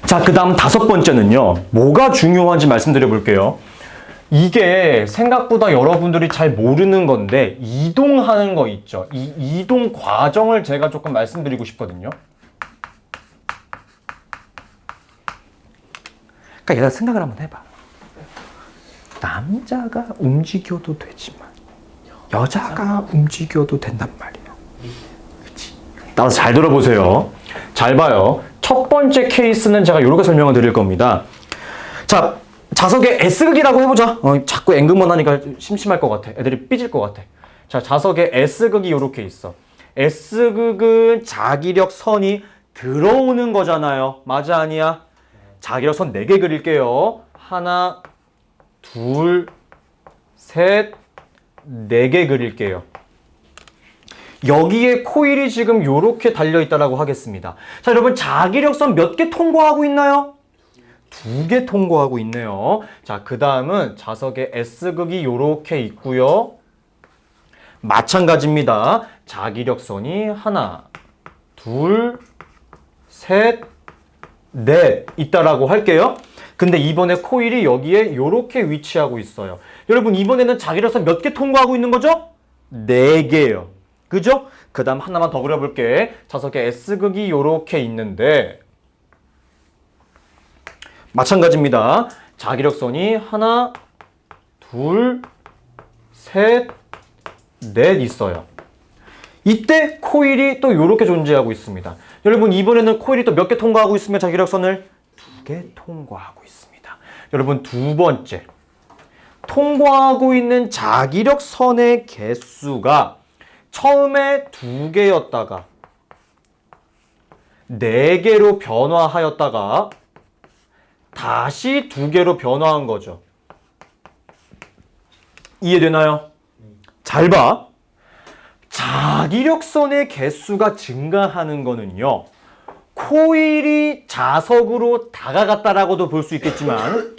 [SPEAKER 1] 자, 그 다음 다섯 번째는요. 뭐가 중요한지 말씀드려 볼게요. 이게 생각보다 여러분들이 잘 모르는 건데 이동하는 거 있죠. 이 이동 과정을 제가 조금 말씀드리고 싶거든요. 그러니까 얘가 생각을 한번 해봐. 남자가 움직여도 되지만 여자가 움직여도 된단 말이야. 그치? 따라서 잘 들어보세요. 잘 봐요. 첫 번째 케이스는 제가 이렇게 설명을 드릴 겁니다. 자, 자석의 S극이라고 해보자. 자꾸 N극만 하니까 심심할 것 같아. 애들이 삐질 것 같아. 자, 자석의 S극이 이렇게 있어. S극은 자기력 선이 들어오는 거잖아요. 맞아, 아니야? 자기력 선 4개 그릴게요. 하나, 둘, 셋, 4개 그릴게요. 여기에 코일이 지금 이렇게 달려있다라고 하겠습니다. 자, 여러분 자기력선 몇 개 통과하고 있나요? 2개 통과하고 있네요. 자, 그 다음은 자석의 S극이 이렇게 있고요. 마찬가지입니다. 자기력선이 하나, 둘, 셋, 넷 있다라고 할게요. 근데 이번에 코일이 여기에 이렇게 위치하고 있어요. 여러분 이번에는 자기력선 몇 개 통과하고 있는 거죠? 4개예요. 그죠? 그 다음 하나만 더 그려볼게. 자석에 S극이 이렇게 있는데 마찬가지입니다. 자기력선이 하나, 둘, 셋, 넷 있어요. 이때 코일이 또 이렇게 존재하고 있습니다. 여러분 이번에는 코일이 또 몇 개 통과하고 있으면 자기력선을 2개 통과하고 있습니다. 여러분 두 번째, 통과하고 있는 자기력선의 개수가 처음에 2개였다가 4개로 변화하였다가 다시 2개로 변화한 거죠. 이해되나요? 잘 봐. 자기력선의 개수가 증가하는 거는요, 코일이 자석으로 다가갔다라고도 볼 수 있겠지만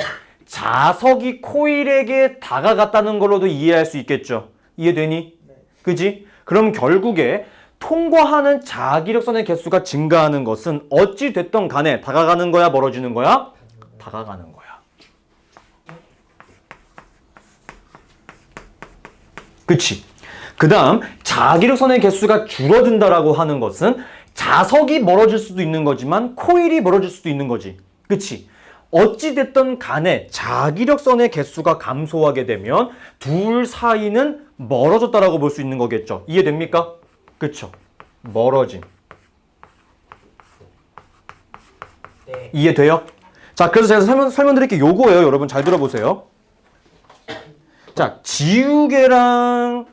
[SPEAKER 1] 자석이 코일에게 다가갔다는 걸로도 이해할 수 있겠죠. 이해되니?
[SPEAKER 2] 네.
[SPEAKER 1] 그지? 그럼 결국에 통과하는 자기력선의 개수가 증가하는 것은 어찌 됐던 간에 다가가는 거야, 멀어지는 거야? 다가가는 거야. 그치? 그 다음 자기력선의 개수가 줄어든다라고 하는 것은 자석이 멀어질 수도 있는 거지만 코일이 멀어질 수도 있는 거지. 그치? 어찌됐든 간에 자기력선의 개수가 감소하게 되면 둘 사이는 멀어졌다라고 볼 수 있는 거겠죠. 이해됩니까? 그쵸? 멀어짐.
[SPEAKER 2] 네.
[SPEAKER 1] 이해돼요? 자, 그래서 제가 설명드릴 게 요거예요. 여러분 잘 들어보세요. 자, 지우개랑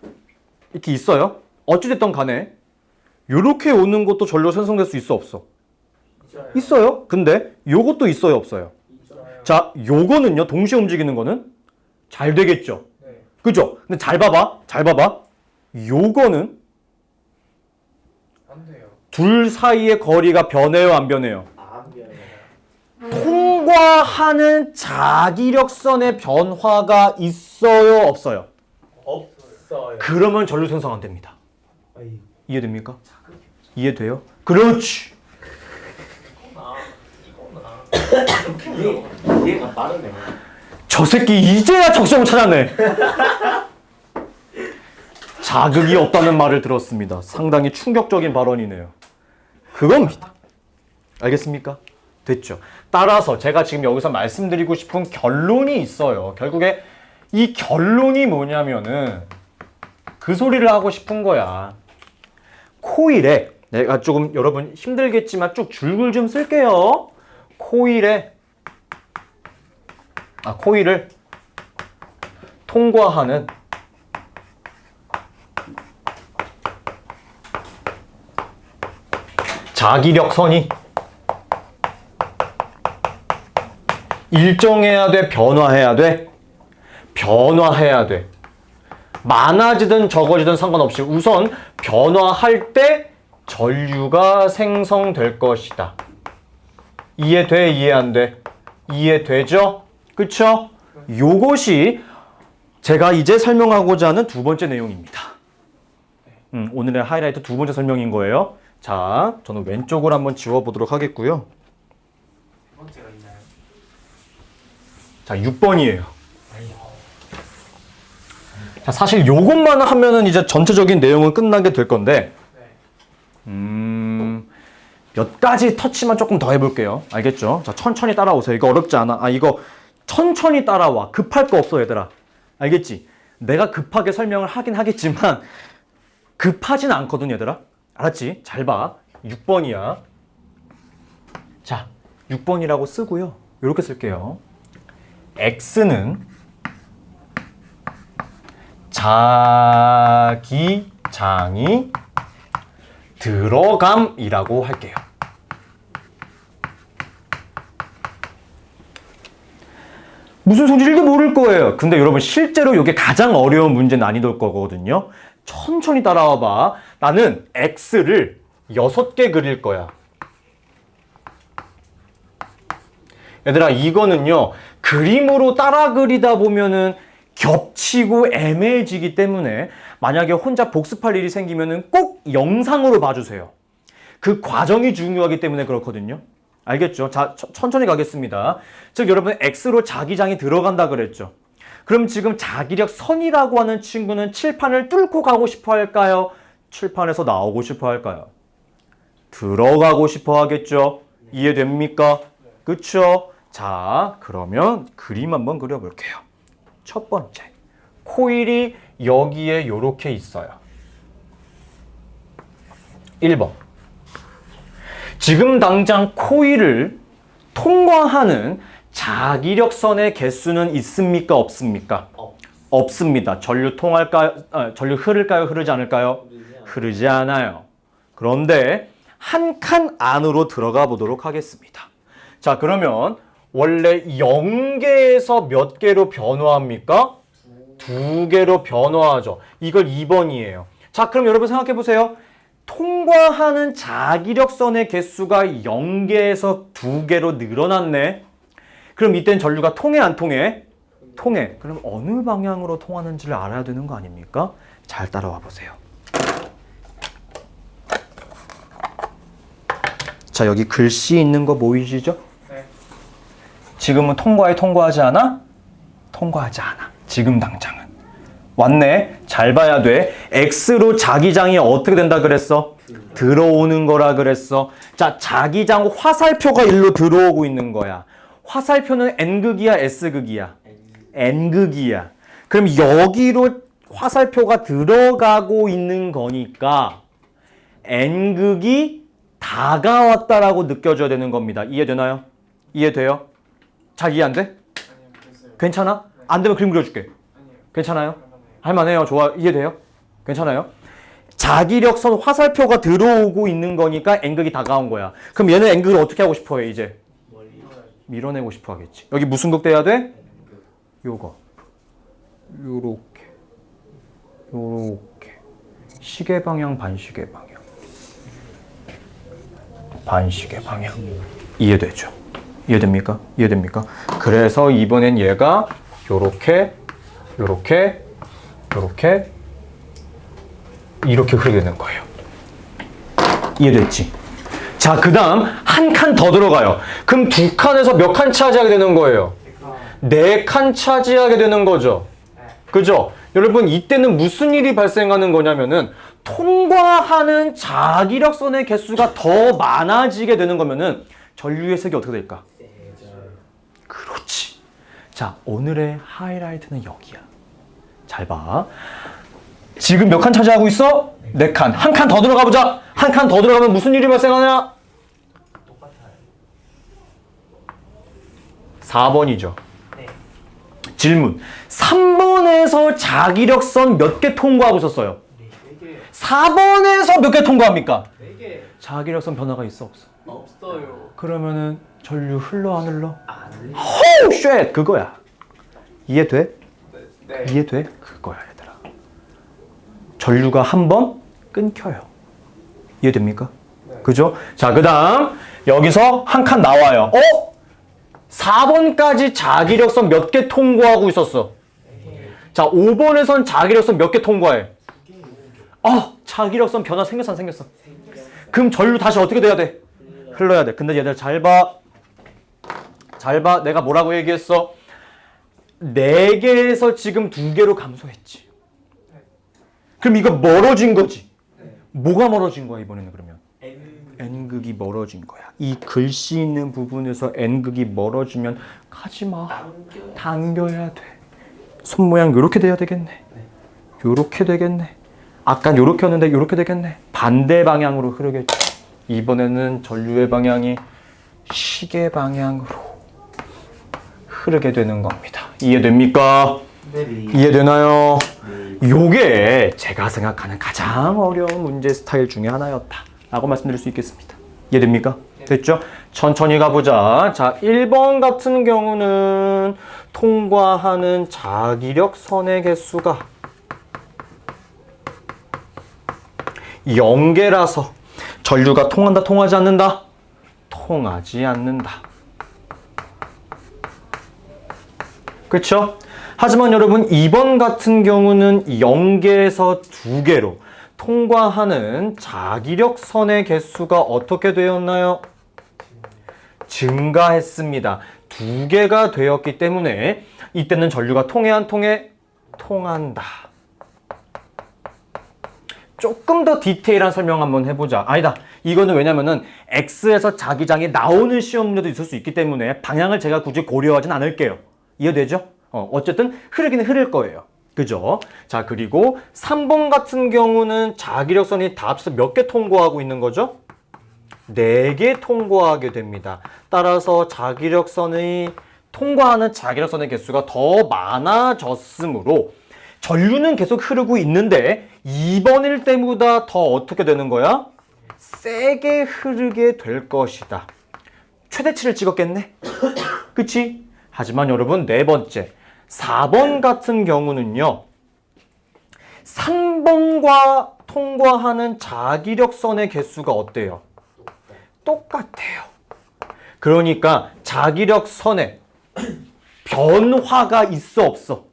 [SPEAKER 1] 이렇게 있어요. 어찌됐든 간에 요렇게 오는 것도 전류 생성될 수 있어, 없어?
[SPEAKER 2] 있어요.
[SPEAKER 1] 있어요. 근데 요것도 있어요, 없어요?
[SPEAKER 2] 있어요.
[SPEAKER 1] 자, 요거는요, 동시에 움직이는 거는 잘 되겠죠.
[SPEAKER 2] 네.
[SPEAKER 1] 그죠? 근데 잘 봐봐. 잘 봐봐. 요거는
[SPEAKER 3] 안 돼요.
[SPEAKER 1] 둘 사이의 거리가 변해요, 안 변해요?
[SPEAKER 2] 안 변해요.
[SPEAKER 1] 통과하는 자기력선의 변화가 있어요, 없어요?
[SPEAKER 2] 없어요.
[SPEAKER 1] 그러면 전류 생성 안 됩니다.
[SPEAKER 2] 아이.
[SPEAKER 1] 이해됩니까? 이해돼요? 그렇지.
[SPEAKER 2] 얘가 빠르네.
[SPEAKER 1] 저 새끼 이제야 적성을 찾았네. 자극이 없다는 말을 들었습니다. 상당히 충격적인 발언이네요. 그겁니다. 알겠습니까? 됐죠? 따라서 제가 지금 여기서 말씀드리고 싶은 결론이 있어요. 결국에 이 결론이 뭐냐면은 그 소리를 하고 싶은 거야. 코일에 내가 조금 여러분 힘들겠지만 쭉 줄글 좀 쓸게요. 코일을 통과하는 자기력선이 일정해야 돼, 변화해야 돼? 변화해야 돼. 많아지든 적어지든 상관없이 우선 변화할 때 전류가 생성될 것이다. 이해돼? 이해 안 돼? 이해되죠? 그쵸? 요것이 제가 이제 설명하고자 하는 두 번째 내용입니다. 오늘의 하이라이트 두 번째 설명인 거예요. 자, 저는 왼쪽으로 한번 지워보도록 하겠고요.
[SPEAKER 3] 세 번째가 있나요?
[SPEAKER 1] 자, 6번이에요. 자, 사실 요것만 하면은 이제 전체적인 내용은 끝나게 될 건데,
[SPEAKER 3] 네.
[SPEAKER 1] 몇 가지 터치만 조금 더 해볼게요. 알겠죠? 자, 천천히 따라오세요. 이거 어렵지 않아. 이거 천천히 따라와. 급할 거 없어, 얘들아. 알겠지? 내가 급하게 설명을 하긴 하겠지만, 급하진 않거든, 얘들아. 알았지? 잘 봐. 6번이야. 자, 6번이라고 쓰고요. 이렇게 쓸게요. X는 자기장이 들어감이라고 할게요. 무슨 소리인지 모를 거예요. 근데 여러분 실제로 이게 가장 어려운 문제 난이도일 거거든요. 천천히 따라와 봐. 나는 X를 6개 그릴 거야. 얘들아, 이거는요, 그림으로 따라 그리다 보면은 겹치고 애매해지기 때문에 만약에 혼자 복습할 일이 생기면은 꼭 영상으로 봐주세요. 그 과정이 중요하기 때문에 그렇거든요. 알겠죠? 자, 천천히 가겠습니다. 즉 여러분 X로 자기장이 들어간다 그랬죠. 그럼 지금 자기력 선이라고 하는 친구는 칠판을 뚫고 가고 싶어 할까요? 칠판에서 나오고 싶어 할까요? 들어가고 싶어 하겠죠? 이해됩니까? 그쵸? 자, 그러면 그림 한번 그려볼게요. 첫 번째, 코일이 여기에 요렇게 있어요. 1번. 지금 당장 코일을 통과하는 자기력선의 개수는 있습니까? 없습니까? 없습니다. 전류 통할까요? 전류 흐를까요? 흐르지 않을까요? 흐르지 않아요. 그런데 한 칸 안으로 들어가 보도록 하겠습니다. 자, 그러면 원래 0개에서 몇 개로 변화합니까? 2개로 변화하죠. 이걸 2번이에요. 자, 그럼 여러분 생각해 보세요. 통과하는 자기력선의 개수가 0개에서 2개로 늘어났네. 그럼 이땐 전류가 통해 안 통해? 통해. 그럼 어느 방향으로 통하는지를 알아야 되는 거 아닙니까? 잘 따라와 보세요. 자, 여기 글씨 있는 거 보이시죠?
[SPEAKER 3] 네.
[SPEAKER 1] 지금은 통과해, 통과하지 않아? 통과하지 않아. 지금 당장은. 왔네. 잘 봐야 돼. X로 자기장이 어떻게 된다 그랬어? 들어오는 거라 그랬어. 자, 자기장 화살표가 일로 들어오고 있는 거야. 화살표는 N극이야, S극이야? N극이야. 그럼 여기로 화살표가 들어가고 있는 거니까 N극이 다가왔다라고 느껴져야 되는 겁니다. 이해되나요? 이해돼요? 잘 이해 안 돼?
[SPEAKER 3] 아니요, 됐어요.
[SPEAKER 1] 괜찮아? 안 되면 그림 그려줄게.
[SPEAKER 3] 아니요.
[SPEAKER 1] 괜찮아요?
[SPEAKER 3] 그러면은
[SPEAKER 1] 할만해요. 좋아. 이해돼요? 괜찮아요? 자기력선 화살표가 들어오고 있는 거니까 N극이 다가온 거야. 그럼 얘는 N극을 어떻게 하고 싶어 해, 이제? 밀어내고 싶어 하겠지. 여기 무슨 극 돼야 돼? 요거. 요렇게. 요렇게. 시계 방향, 반시계 방향. 반시계 방향. 이해되죠? 이해됩니까? 이해됩니까? 그래서 이번엔 얘가 요렇게, 요렇게, 요렇게, 이렇게 흐르게 되는 거예요. 이해됐지? 자, 그 다음 한 칸 더 들어가요. 그럼 2칸에서 몇 칸 차지하게 되는 거예요? 4칸 차지하게 되는 거죠. 그죠? 여러분, 이때는 무슨 일이 발생하는 거냐면은 통과하는 자기력선의 개수가 더 많아지게 되는 거면은 전류의 색이 어떻게 될까? 그렇지. 자, 오늘의 하이라이트는 여기야. 잘 봐. 지금 몇 칸 차지하고 있어? 4칸. 한 칸 더 들어가 보자. 한 칸 더 들어가면 무슨 일이 발생하냐?
[SPEAKER 3] 똑같아요.
[SPEAKER 1] 4번이죠.
[SPEAKER 3] 네.
[SPEAKER 1] 질문. 3번에서 자기력선 몇 개 통과하고 있었어요?
[SPEAKER 3] 4개.
[SPEAKER 1] 4번에서 몇 개 통과합니까?
[SPEAKER 3] 4개.
[SPEAKER 1] 자기력선 변화가 있어, 없어?
[SPEAKER 3] 없어요.
[SPEAKER 1] 그러면은 전류 흘러 안 흘러?
[SPEAKER 3] 안 흘려.
[SPEAKER 1] 호우 쉣! 그거야. 이해돼?
[SPEAKER 3] 네.
[SPEAKER 1] 이해돼? 그거야, 얘들아. 전류가 한 번 끊겨요. 이해됩니까?
[SPEAKER 3] 네.
[SPEAKER 1] 그죠? 자, 그 다음 여기서 한 칸 나와요. 4번까지 자기력선 몇 개 통과하고 있었어? 자, 5번에선 자기력선 몇 개 통과해? 자기력선 변화 생겼어, 안 생겼어? 그럼 전류 다시 어떻게 돼야 돼? 흘러야 돼. 근데 얘들 잘 봐. 잘 봐. 내가 뭐라고 얘기했어? 4개에서 지금 2개로 감소했지. 그럼 이거 멀어진 거지. 뭐가 멀어진 거야, 이번에는 그러면? N극이 멀어진 거야. 이 글씨 있는 부분에서 N극이 멀어지면 가지 마. 당겨야 돼. 손 모양 요렇게 돼야 되겠네. 요렇게 되겠네. 아까 요렇게 였는데 요렇게 되겠네. 반대 방향으로 흐르겠지. 이번에는 전류의 방향이 시계 방향으로 흐르게 되는 겁니다. 이해됩니까?
[SPEAKER 2] 네.
[SPEAKER 1] 이해되나요? 요게 제가 생각하는 가장 어려운 문제 스타일 중에 하나였다 라고 말씀드릴 수 있겠습니다. 이해됩니까? 됐죠? 천천히 가보자. 자, 1번 같은 경우는 통과하는 자기력 선의 개수가 0개라서 전류가 통한다, 통하지 않는다? 통하지 않는다. 그렇죠? 하지만 여러분 2번 같은 경우는 0개에서 2개로 통과하는 자기력선의 개수가 어떻게 되었나요? 증가했습니다. 2개가 되었기 때문에 이때는 전류가 통해 안 통해? 통한다. 조금 더 디테일한 설명 한번 해보자. 아니다. 이거는 왜냐면은 X에서 자기장이 나오는 시험 문제도 있을 수 있기 때문에 방향을 제가 굳이 고려하진 않을게요. 이해되죠? 어쨌든 흐르기는 흐를 거예요. 그죠? 자, 그리고 3번 같은 경우는 자기력선이 다 합쳐서 몇 개 통과하고 있는 거죠? 4개 통과하게 됩니다. 따라서 자기력선의 통과하는 자기력선의 개수가 더 많아졌으므로 전류는 계속 흐르고 있는데 2번일 때보다 더 어떻게 되는 거야? 세게 흐르게 될 것이다. 최대치를 찍었겠네? 그치? 하지만 여러분 4번째 4번 같은 경우는요 3번과 통과하는 자기력선의 개수가 어때요? 똑같아요. 그러니까 자기력선에 변화가 있어 없어?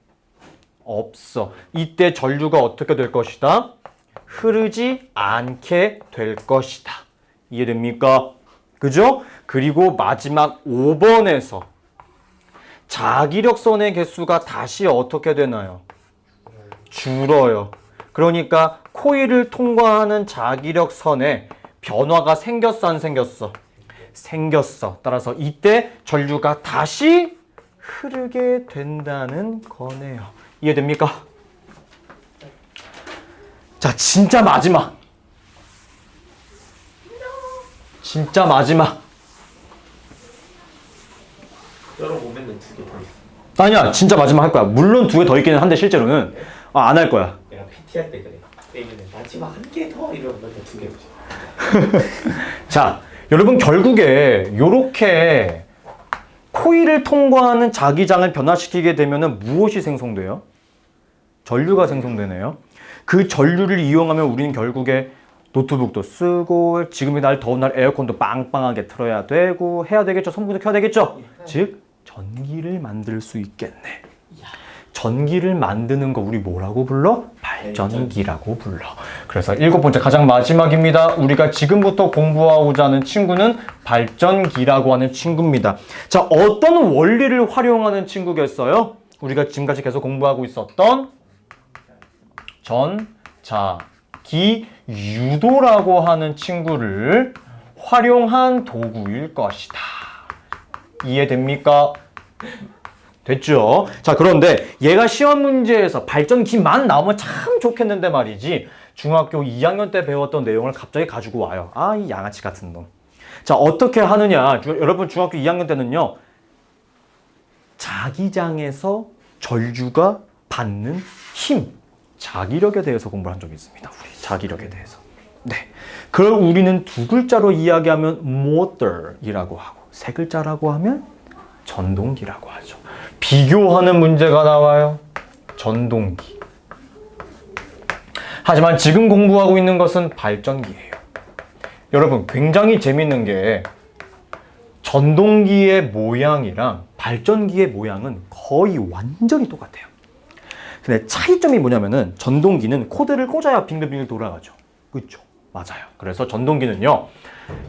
[SPEAKER 1] 없어. 이때 전류가 어떻게 될 것이다? 흐르지 않게 될 것이다. 이해됩니까? 그죠? 그리고 마지막 5번에서 자기력선의 개수가 다시 어떻게 되나요? 줄어요. 그러니까 코일을 통과하는 자기력선에 변화가 생겼어 안 생겼어? 생겼어. 따라서 이때 전류가 다시 흐르게 된다는 거네요. 이해됩니까? 자, 진짜 마지막. 진짜 마지막.
[SPEAKER 2] 열어보면은 2개 더 있어.
[SPEAKER 1] 아니야, 진짜 마지막 할 거야. 물론 2개 더 있기는 한데 실제로는 안 할 거야.
[SPEAKER 2] 내가 PT 할 때 그래. 때문에 마지막 1개 더 이러면 2개 보지.
[SPEAKER 1] 자, 여러분 결국에 요렇게 코일을 통과하는 자기장을 변화시키게 되면은 무엇이 생성돼요? 전류가 생성되네요. 그 전류를 이용하면 우리는 결국에 노트북도 쓰고 지금이 날 더운 날 에어컨도 빵빵하게 틀어야 되고 해야 되겠죠. 선풍기도 켜야 되겠죠. 즉 전기를 만들 수 있겠네. 전기를 만드는 거 우리 뭐라고 불러? 발전기라고 불러. 그래서 7번째 가장 마지막입니다. 우리가 지금부터 공부하고자 하는 친구는 발전기라고 하는 친구입니다. 자, 어떤 원리를 활용하는 친구겠어요? 우리가 지금까지 계속 공부하고 있었던 전자기 유도라고 하는 친구를 활용한 도구일 것이다. 이해됩니까? 됐죠? 자, 그런데 얘가 시험 문제에서 발전기만 나오면 참 좋겠는데 말이지. 중학교 2학년 때 배웠던 내용을 갑자기 가지고 와요. 아, 이 양아치 같은 놈. 자, 어떻게 하느냐. 여러분 중학교 2학년 때는요. 자기장에서 전류가 받는 힘. 자기력에 대해서 공부를 한 적이 있습니다. 우리 자기력에 대해서. 네. 그걸 우리는 2글자로 이야기하면 motor이라고 하고 3글자라고 하면 전동기라고 하죠. 비교하는 문제가 나와요. 전동기. 하지만 지금 공부하고 있는 것은 발전기예요. 여러분 굉장히 재밌는 게 전동기의 모양이랑 발전기의 모양은 거의 완전히 똑같아요. 근데 차이점이 뭐냐면은 전동기는 코드를 꽂아야 빙글빙글 돌아가죠. 그렇죠? 맞아요. 그래서 전동기는요.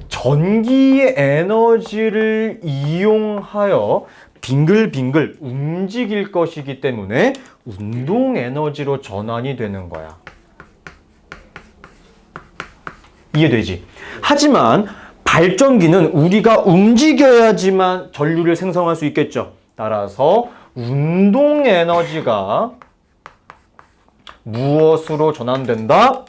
[SPEAKER 1] 전기의 에너지를 이용하여 빙글빙글 움직일 것이기 때문에 운동 에너지로 전환이 되는 거야. 이해되지? 하지만 발전기는 우리가 움직여야지만 전류를 생성할 수 있겠죠. 따라서 운동 에너지가 무엇으로 전환된다?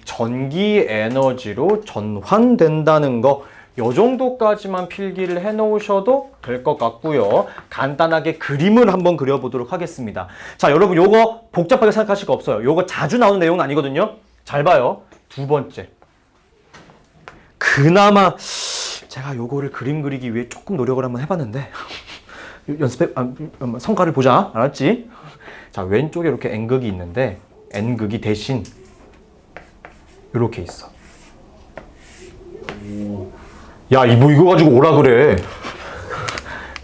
[SPEAKER 1] 전기 에너지로 전환된다는 거. 요 정도까지만 필기를 해 놓으셔도 될 것 같고요. 간단하게 그림을 한번 그려보도록 하겠습니다. 자, 여러분 요거 복잡하게 생각하실 거 없어요. 요거 자주 나오는 내용은 아니거든요. 잘 봐요. 2번째. 그나마 제가 요거를 그림 그리기 위해 조금 노력을 한번 해봤는데 연습해, 성과를 보자. 알았지? 자, 왼쪽에 이렇게 N극이 있는데 N극이 대신 이렇게 있어. 야, 이거 가지고 오라 그래.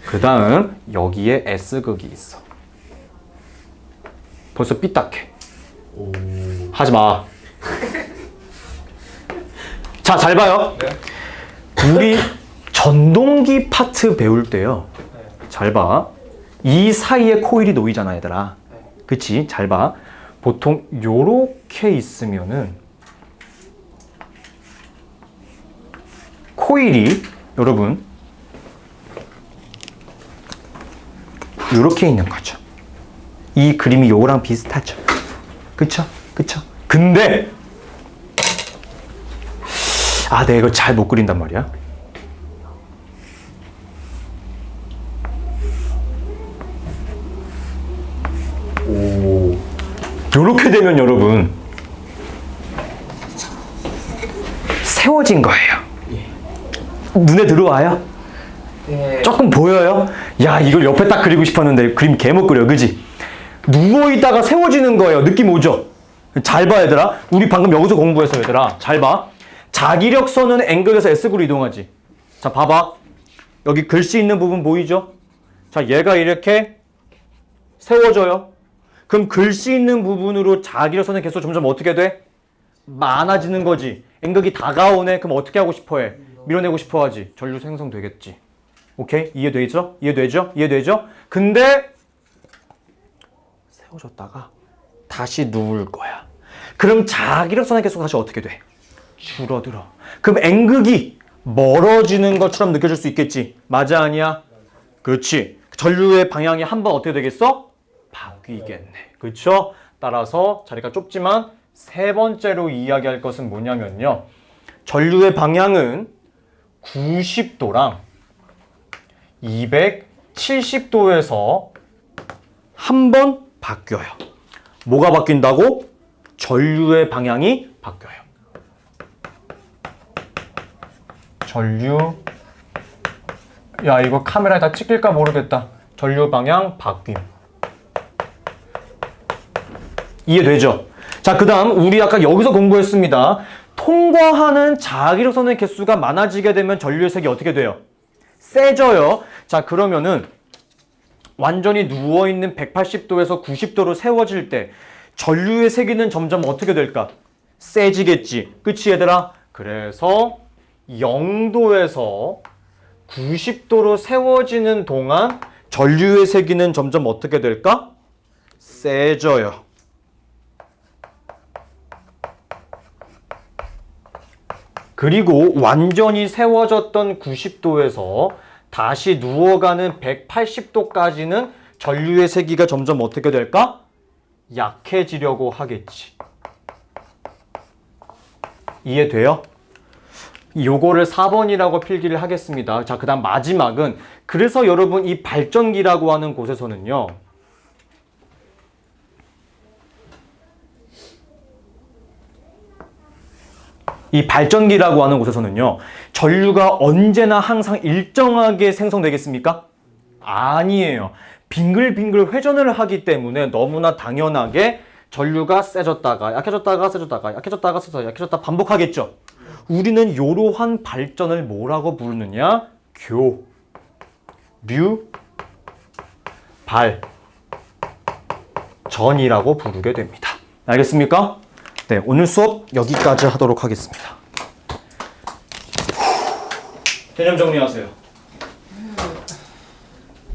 [SPEAKER 1] 그 다음 여기에 S극이 있어. 벌써 삐딱해. 하지 마. 자, 잘 봐요.
[SPEAKER 3] 네.
[SPEAKER 1] 우리 전동기 파트 배울 때요.
[SPEAKER 3] 네.
[SPEAKER 1] 잘 봐. 이 사이에 코일이 놓이잖아, 얘들아.
[SPEAKER 3] 네.
[SPEAKER 1] 그치? 잘 봐. 보통 요렇게 있으면은 코일이 여러분 요렇게 있는 거죠. 이 그림이 요거랑 비슷하죠. 그쵸? 그쵸? 근데 내가 이걸 잘 못 그린단 말이야. 오, 요렇게 되면 여러분 세워진 거예요. 눈에 들어와요?
[SPEAKER 2] 네.
[SPEAKER 1] 조금 보여요? 야, 이걸 옆에 딱 그리고 싶었는데 그림 개 못 그려, 그지? 누워있다가 세워지는 거예요. 느낌 오죠? 잘 봐, 얘들아. 우리 방금 여기서 공부했어, 얘들아. 잘 봐. 자기력선은 앵글에서 S구로 이동하지. 자, 봐봐. 여기 글씨 있는 부분 보이죠? 자, 얘가 이렇게 세워져요. 그럼 글씨 있는 부분으로 자기력선의 개수가 점점 어떻게 돼? 많아지는 거지. 앵글이 다가오네. 그럼 어떻게 하고 싶어 해? 밀어내고 싶어 하지. 전류 생성되겠지. 오케이? 이해되죠? 이해되죠? 이해되죠? 근데 세워졌다가 다시 누울 거야. 그럼 자기력선의 개수가 다시 어떻게 돼? 줄어들어. 그럼 N극이 멀어지는 것처럼 느껴질 수 있겠지. 맞아, 아니야? 그렇지. 전류의 방향이 한번 어떻게 되겠어? 바뀌겠네. 그렇죠? 따라서 자리가 좁지만 세 번째로 이야기할 것은 뭐냐면요. 전류의 방향은 90도랑 270도에서 한 번 바뀌어요. 뭐가 바뀐다고? 전류의 방향이 바뀌어요. 전류, 야, 이거 카메라에 다 찍힐까 모르겠다. 전류 방향 바뀜. 이해되죠? 자, 그 다음 우리 아까 여기서 공부했습니다. 통과하는 자기력선의 개수가 많아지게 되면 전류의 색이 어떻게 돼요? 세져요. 자, 그러면은 완전히 누워있는 180도에서 90도로 세워질 때 전류의 세기는 점점 어떻게 될까? 세지겠지. 그치, 얘들아? 그래서 0도에서 90도로 세워지는 동안 전류의 세기는 점점 어떻게 될까? 세져요. 그리고 완전히 세워졌던 90도에서 다시 누워가는 180도까지는 전류의 세기가 점점 어떻게 될까? 약해지려고 하겠지. 이해돼요? 요거를 4번이라고 필기를 하겠습니다. 자, 그 다음 마지막은, 그래서 여러분 이 발전기라고 하는 곳에서는요, 이 발전기라고 하는 곳에서는요, 전류가 언제나 항상 일정하게 생성되겠습니까? 아니에요. 빙글빙글 회전을 하기 때문에 너무나 당연하게 전류가 세졌다가 약해졌다가 세졌다가 약해졌다가 세졌다가 약해졌다가 반복하겠죠. 우리는 이러한 발전을 뭐라고 부르느냐? 교류발전이라고 부르게 됩니다. 알겠습니까? 네, 오늘 수업 여기까지 하도록 하겠습니다. 개념 정리하세요.